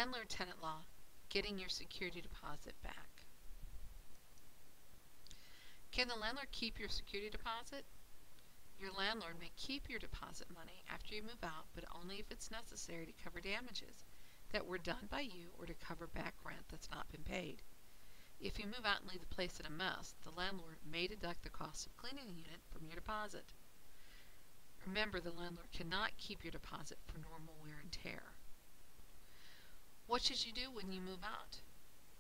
Landlord-tenant law, getting your security deposit back. Can the landlord keep your security deposit? Your landlord may keep your deposit money after you move out, but only if it's necessary to cover damages that were done by you or to cover back rent that's not been paid. If you move out and leave the place in a mess, the landlord may deduct the cost of cleaning the unit from your deposit. Remember, the landlord cannot keep your deposit for normal wear and tear. What should you do when you move out?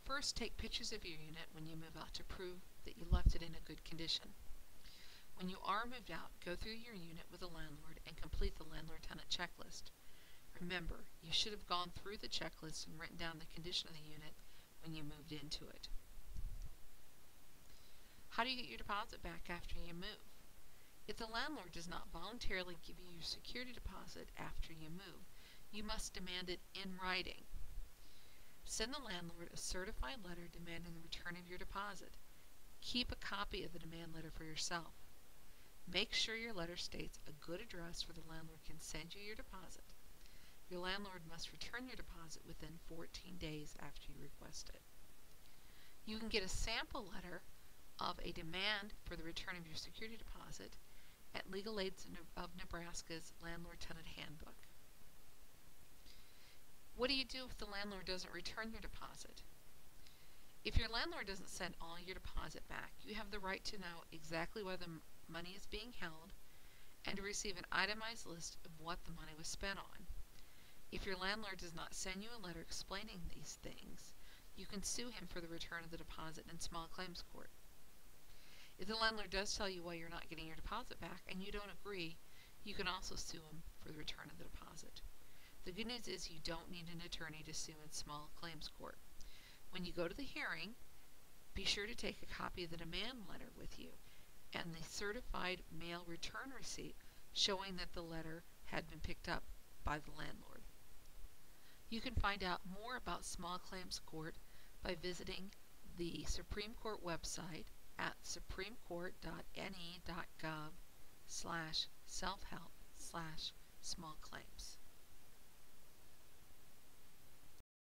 First, take pictures of your unit when you move out to prove that you left it in a good condition. When you are moved out, go through your unit with the landlord and complete the landlord-tenant checklist. Remember, you should have gone through the checklist and written down the condition of the unit when you moved into it. How do you get your deposit back after you move? If the landlord does not voluntarily give you your security deposit after you move, you must demand it in writing. Send the landlord a certified letter demanding the return of your deposit. Keep a copy of the demand letter for yourself. Make sure your letter states a good address where the landlord can send you your deposit. Your landlord must return your deposit within 14 days after you request it. You can get a sample letter of a demand for the return of your security deposit at Legal Aid of Nebraska's Landlord-Tenant Handbook. What do you do if the landlord doesn't return your deposit? If your landlord doesn't send all your deposit back, you have the right to know exactly where the money is being held and to receive an itemized list of what the money was spent on. If your landlord does not send you a letter explaining these things, you can sue him for the return of the deposit in small claims court. If the landlord does tell you why you're not getting your deposit back and you don't agree, you can also sue him for the return of the deposit. The good news is you don't need an attorney to sue in small claims court. When you go to the hearing, be sure to take a copy of the demand letter with you and the certified mail return receipt showing that the letter had been picked up by the landlord. You can find out more about small claims court by visiting the Supreme Court website at supremecourt.ne.gov/selfhelp/small claims.